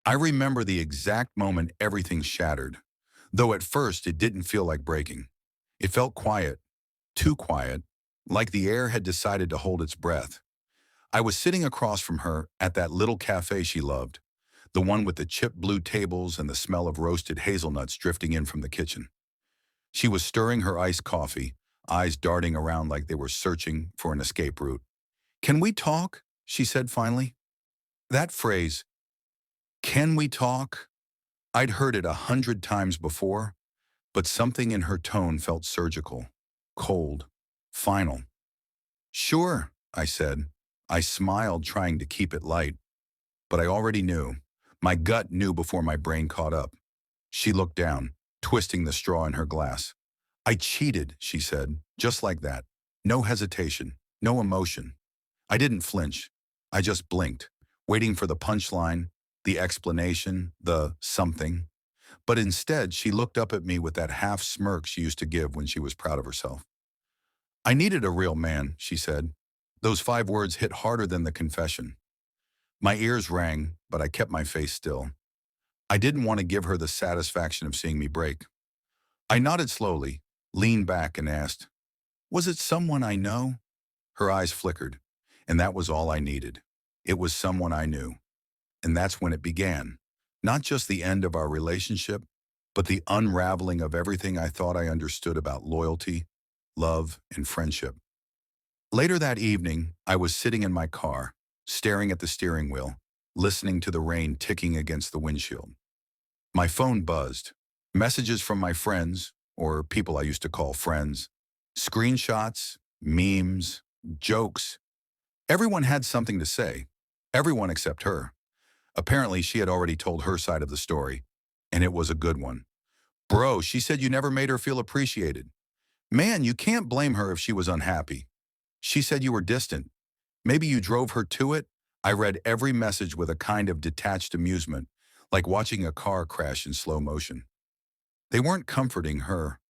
I remember the exact moment everything shattered, though at first it didn't feel like breaking. It felt quiet, too quiet, like the air had decided to hold its breath. I was sitting across from her at that little cafe she loved, the one with the chipped blue tables and the smell of roasted hazelnuts drifting in from the kitchen. She was stirring her iced coffee, eyes darting around like they were searching for an escape route. "Can we talk?" she said finally. That phrase, "can we talk?" I'd heard it 100 times before, but something in her tone felt surgical, cold, final. "Sure," I said. I smiled, trying to keep it light, but I already knew. My gut knew before my brain caught up. She looked down, twisting the straw in her glass. "I cheated," she said, just like that. No hesitation, no emotion. I didn't flinch. I just blinked, waiting for the punchline, the explanation, the something. But instead, she looked up at me with that half smirk she used to give when she was proud of herself. "I needed a real man," she said. Those 5 words hit harder than the confession. My ears rang, but I kept my face still. I didn't want to give her the satisfaction of seeing me break. I nodded slowly, leaned back, and asked, "Was it someone I know?" Her eyes flickered, and that was all I needed. It was someone I knew. And that's when it began. Not just the end of our relationship, but the unraveling of everything I thought I understood about loyalty, love, and friendship. Later that evening, I was sitting in my car, staring at the steering wheel, listening to the rain ticking against the windshield. My phone buzzed. Messages from my friends, or people I used to call friends, screenshots, memes, jokes. Everyone had something to say. Everyone except her. Apparently, she had already told her side of the story, and it was a good one. "Bro, she said you never made her feel appreciated." "Man, you can't blame her if she was unhappy." "She said you were distant. Maybe you drove her to it." I read every message with a kind of detached amusement, like watching a car crash in slow motion. They weren't comforting her.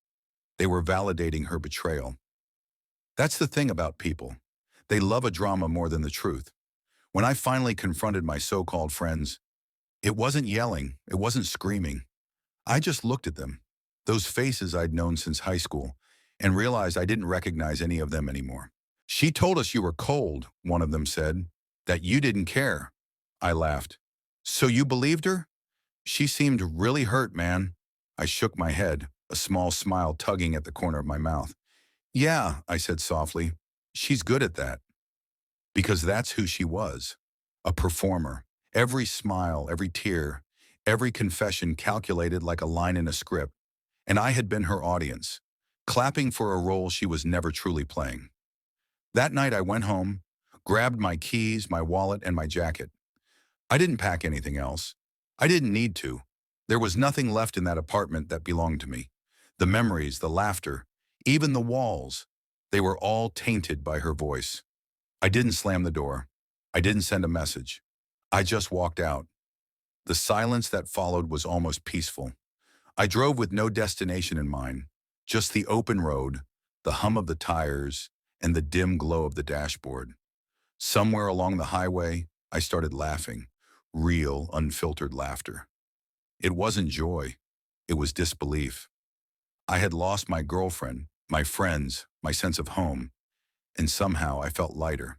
They were validating her betrayal. That's the thing about people. They love a drama more than the truth. When I finally confronted my so-called friends, it wasn't yelling, it wasn't screaming. I just looked at them, those faces I'd known since high school, and realized I didn't recognize any of them anymore. "She told us you were cold," one of them said, "that you didn't care." I laughed. "So you believed her?" "She seemed really hurt, man." I shook my head, a small smile tugging at the corner of my mouth. "Yeah," I said softly, "she's good at that." Because that's who she was, a performer. Every smile, every tear, every confession calculated like a line in a script. And I had been her audience, clapping for a role she was never truly playing. That night I went home, grabbed my keys, my wallet, and my jacket. I didn't pack anything else. I didn't need to. There was nothing left in that apartment that belonged to me. The memories, the laughter, even the walls, they were all tainted by her voice. I didn't slam the door. I didn't send a message. I just walked out. The silence that followed was almost peaceful. I drove with no destination in mind, just the open road, the hum of the tires, and the dim glow of the dashboard. Somewhere along the highway, I started laughing, real, unfiltered laughter. It wasn't joy. It was disbelief. I had lost my girlfriend, my friends, my sense of home, and somehow I felt lighter.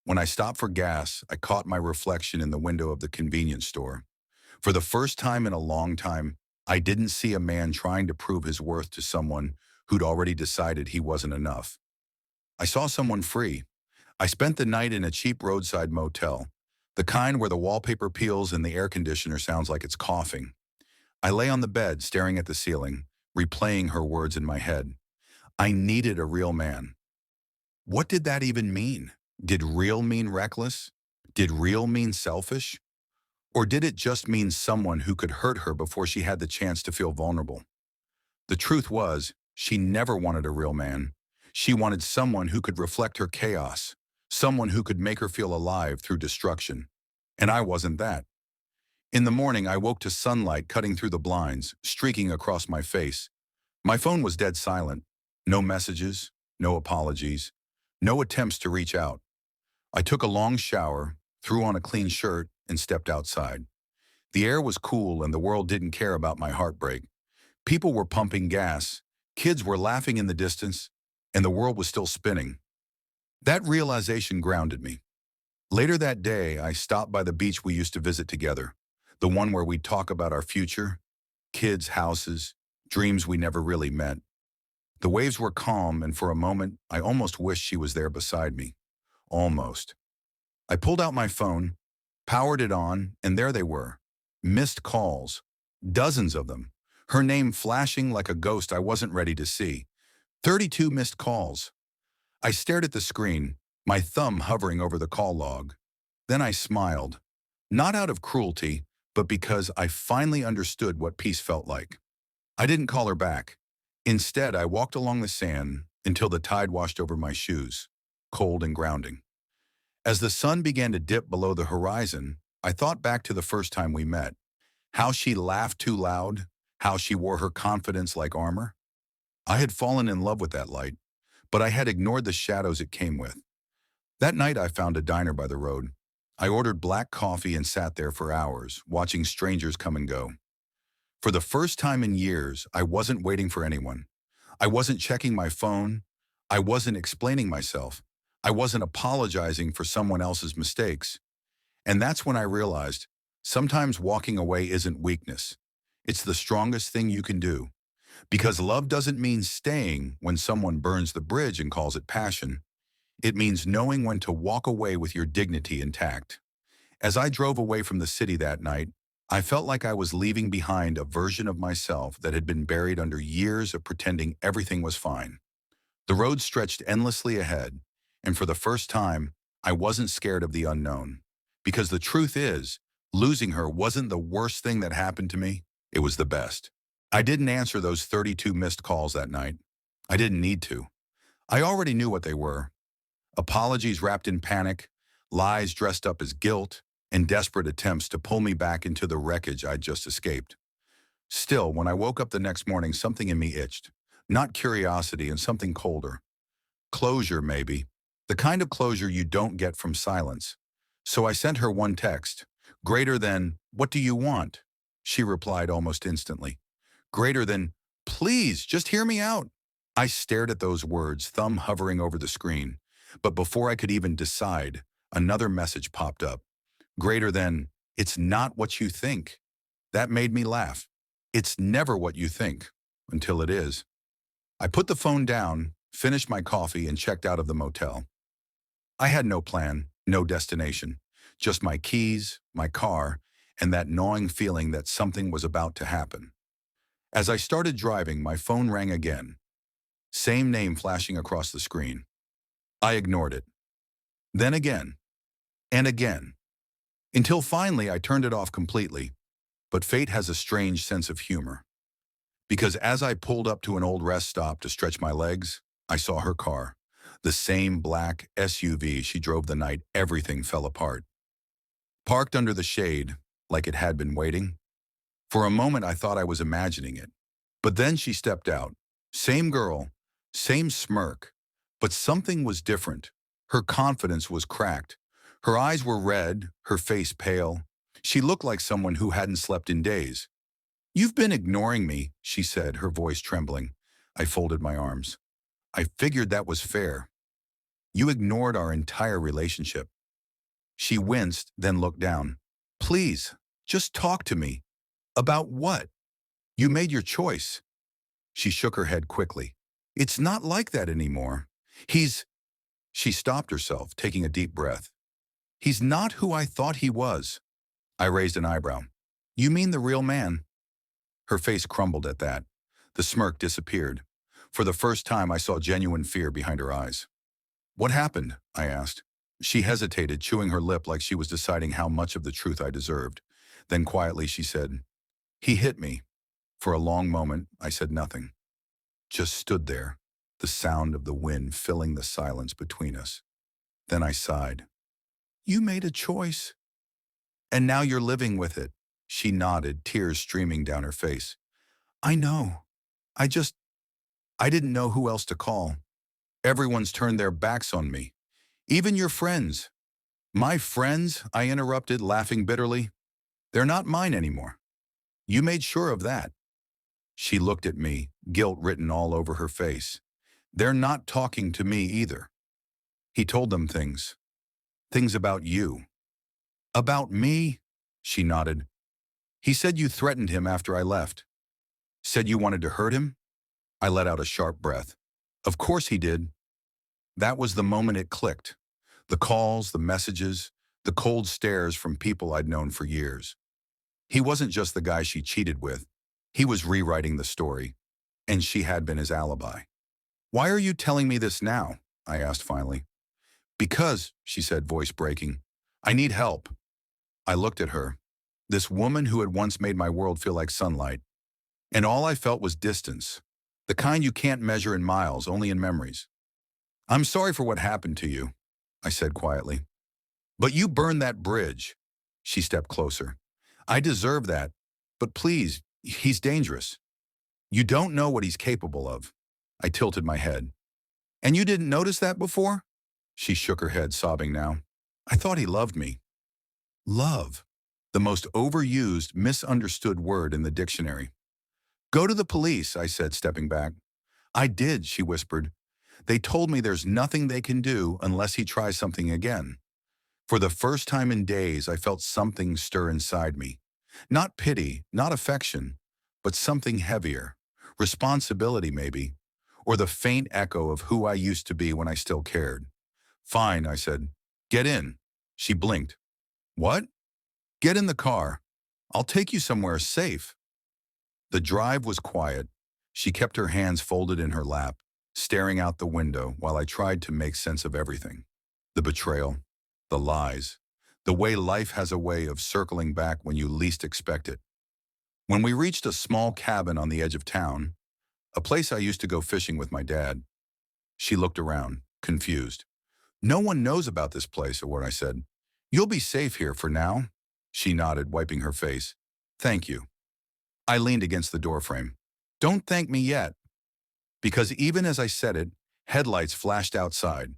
When I stopped for gas, I caught my reflection in the window of the convenience store. For the first time in a long time, I didn't see a man trying to prove his worth to someone who'd already decided he wasn't enough. I saw someone free. I spent the night in a cheap roadside motel, the kind where the wallpaper peels and the air conditioner sounds like it's coughing. I lay on the bed, staring at the ceiling, replaying her words in my head. I needed a real man. What did that even mean? Did real mean reckless? Did real mean selfish? Or did it just mean someone who could hurt her before she had the chance to feel vulnerable? The truth was, she never wanted a real man. She wanted someone who could reflect her chaos, someone who could make her feel alive through destruction. And I wasn't that. In the morning, I woke to sunlight cutting through the blinds, streaking across my face. My phone was dead silent. No messages, no apologies, no attempts to reach out. I took a long shower, threw on a clean shirt, and stepped outside. The air was cool and the world didn't care about my heartbreak. People were pumping gas, kids were laughing in the distance, and the world was still spinning. That realization grounded me. Later that day, I stopped by the beach we used to visit together, the one where we'd talk about our future, kids, houses, dreams we never really met. The waves were calm, and for a moment, I almost wished she was there beside me. Almost. I pulled out my phone, powered it on, and there they were. Missed calls. Dozens of them. Her name flashing like a ghost I wasn't ready to see. 32 missed calls. I stared at the screen, my thumb hovering over the call log. Then I smiled. Not out of cruelty, but because I finally understood what peace felt like. I didn't call her back. Instead, I walked along the sand until the tide washed over my shoes, cold and grounding. As the sun began to dip below the horizon, I thought back to the first time we met. How she laughed too loud, how she wore her confidence like armor. I had fallen in love with that light, but I had ignored the shadows it came with. That night I found a diner by the road. I ordered black coffee and sat there for hours, watching strangers come and go. For the first time in years, I wasn't waiting for anyone. I wasn't checking my phone. I wasn't explaining myself. I wasn't apologizing for someone else's mistakes. And that's when I realized, sometimes walking away isn't weakness. It's the strongest thing you can do. Because love doesn't mean staying when someone burns the bridge and calls it passion. It means knowing when to walk away with your dignity intact. As I drove away from the city that night, I felt like I was leaving behind a version of myself that had been buried under years of pretending everything was fine. The road stretched endlessly ahead, and for the first time, I wasn't scared of the unknown. Because the truth is, losing her wasn't the worst thing that happened to me, it was the best. I didn't answer those 32 missed calls that night. I didn't need to. I already knew what they were. Apologies wrapped in panic, lies dressed up as guilt, and desperate attempts to pull me back into the wreckage I'd just escaped. Still, when I woke up the next morning, something in me itched. Not curiosity and something colder. Closure, maybe. The kind of closure you don't get from silence. So I sent her one text. Greater than, "What do you want?" She replied almost instantly. Greater than, "Please, just hear me out." I stared at those words, thumb hovering over the screen. But before I could even decide, another message popped up. Greater than, "It's not what you think." That made me laugh. It's never what you think, until it is. I put the phone down, finished my coffee, and checked out of the motel. I had no plan, no destination, just my keys, my car, and that gnawing feeling that something was about to happen. As I started driving, my phone rang again. Same name flashing across the screen. I ignored it. Then again, and again, until finally I turned it off completely. But fate has a strange sense of humor. Because as I pulled up to an old rest stop to stretch my legs, I saw her car. The same black SUV she drove the night everything fell apart. Parked under the shade, like it had been waiting. For a moment I thought I was imagining it. But then she stepped out. Same girl, same smirk. But something was different. Her confidence was cracked. Her eyes were red, her face pale. She looked like someone who hadn't slept in days. "You've been ignoring me," she said, her voice trembling. I folded my arms. "I figured that was fair. You ignored our entire relationship." She winced, then looked down. "Please, just talk to me." "About what?" "You made your choice." She shook her head quickly. "It's not like that anymore. He's—" She stopped herself, taking a deep breath. "He's not who I thought he was." I raised an eyebrow. "You mean the real man?" Her face crumbled at that. The smirk disappeared. For the first time, I saw genuine fear behind her eyes. "What happened?" I asked. She hesitated, chewing her lip like she was deciding how much of the truth I deserved. Then quietly she said, "He hit me." For a long moment, I said nothing. Just stood there, the sound of the wind filling the silence between us. Then I sighed. "You made a choice. And now you're living with it." She nodded, tears streaming down her face. "I know. I didn't know who else to call. Everyone's turned their backs on me. Even your friends." "My friends?" I interrupted, laughing bitterly. They're not mine anymore. You made sure of that. She looked at me, guilt written all over her face. They're not talking to me either. He told them things. Things about you. About me? She nodded. He said you threatened him after I left. Said you wanted to hurt him? I let out a sharp breath. Of course he did. That was the moment it clicked. The calls, the messages, the cold stares from people I'd known for years. He wasn't just the guy she cheated with. He was rewriting the story, and she had been his alibi. Why are you telling me this now? I asked finally. Because, she said, voice breaking, I need help. I looked at her, this woman who had once made my world feel like sunlight, and all I felt was distance, the kind you can't measure in miles, only in memories. I'm sorry for what happened to you, I said quietly. But you burned that bridge. She stepped closer. I deserve that, but please, he's dangerous. You don't know what he's capable of. I tilted my head. And you didn't notice that before? She shook her head, sobbing now. I thought he loved me. Love. The most overused, misunderstood word in the dictionary. Go to the police, I said, stepping back. I did, she whispered. They told me there's nothing they can do unless he tries something again. For the first time in days, I felt something stir inside me. Not pity, not affection, but something heavier. Responsibility, maybe. Or the faint echo of who I used to be when I still cared. Fine, I said. Get in. She blinked. What? Get in the car. I'll take you somewhere safe. The drive was quiet. She kept her hands folded in her lap, staring out the window while I tried to make sense of everything. The betrayal, the lies, the way life has a way of circling back when you least expect it. When we reached a small cabin on the edge of town, a place I used to go fishing with my dad, she looked around, confused. No one knows about this place, or what I said. You'll be safe here for now. She nodded, wiping her face. Thank you. I leaned against the doorframe. Don't thank me yet. Because even as I said it, headlights flashed outside.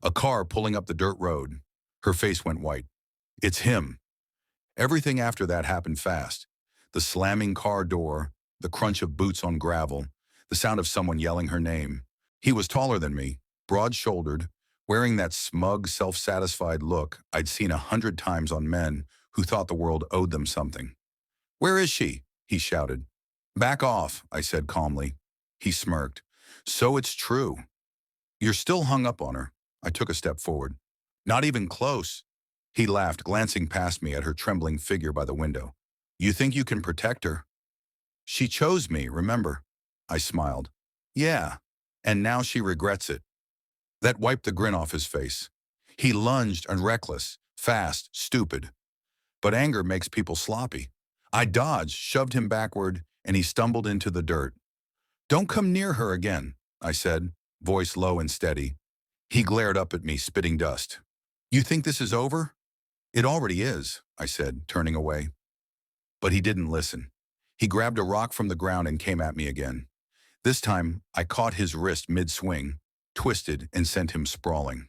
A car pulling up the dirt road. Her face went white. It's him. Everything after that happened fast. The slamming car door, the crunch of boots on gravel, the sound of someone yelling her name. He was taller than me, broad-shouldered, wearing that smug, self-satisfied look I'd seen 100 times on men who thought the world owed them something. Where is she? He shouted. Back off, I said calmly. He smirked. So it's true. You're still hung up on her. I took a step forward. Not even close. He laughed, glancing past me at her trembling figure by the window. You think you can protect her? She chose me, remember? I smiled. Yeah, and now she regrets it. That wiped the grin off his face. He lunged, reckless, fast, stupid. But anger makes people sloppy. I dodged, shoved him backward, and he stumbled into the dirt. Don't come near her again, I said, voice low and steady. He glared up at me, spitting dust. You think this is over? It already is, I said, turning away. But he didn't listen. He grabbed a rock from the ground and came at me again. This time, I caught his wrist mid-swing, twisted, and sent him sprawling.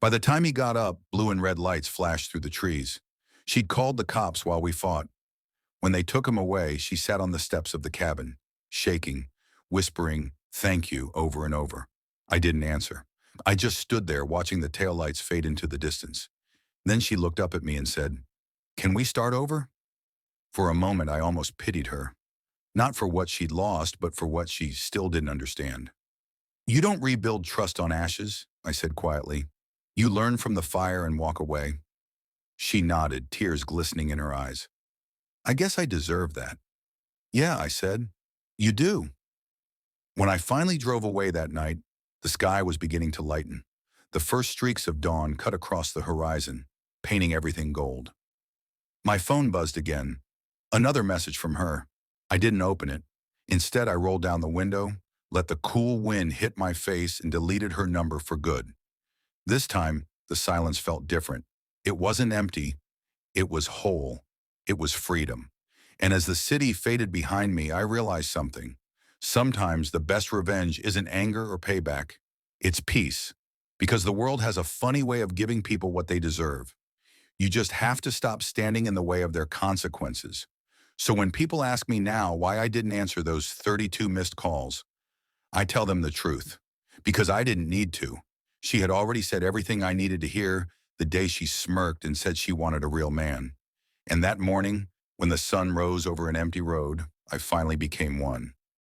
By the time he got up, blue and red lights flashed through the trees. She'd called the cops while we fought. When they took him away, she sat on the steps of the cabin, shaking, whispering, "Thank you," over and over. I didn't answer. I just stood there watching the taillights fade into the distance. Then she looked up at me and said, "Can we start over?" For a moment, I almost pitied her. Not for what she'd lost, but for what she still didn't understand. You don't rebuild trust on ashes, I said quietly. You learn from the fire and walk away. She nodded, tears glistening in her eyes. I guess I deserve that. Yeah, I said. You do. When I finally drove away that night, the sky was beginning to lighten. The first streaks of dawn cut across the horizon, painting everything gold. My phone buzzed again. Another message from her. I didn't open it. Instead, I rolled down the window, let the cool wind hit my face, and deleted her number for good. This time, the silence felt different. It wasn't empty. It was whole. It was freedom. And as the city faded behind me, I realized something. Sometimes the best revenge isn't anger or payback. It's peace. Because the world has a funny way of giving people what they deserve. You just have to stop standing in the way of their consequences. So when people ask me now why I didn't answer those 32 missed calls, I tell them the truth. Because I didn't need to. She had already said everything I needed to hear the day she smirked and said she wanted a real man. And that morning, when the sun rose over an empty road, I finally became one.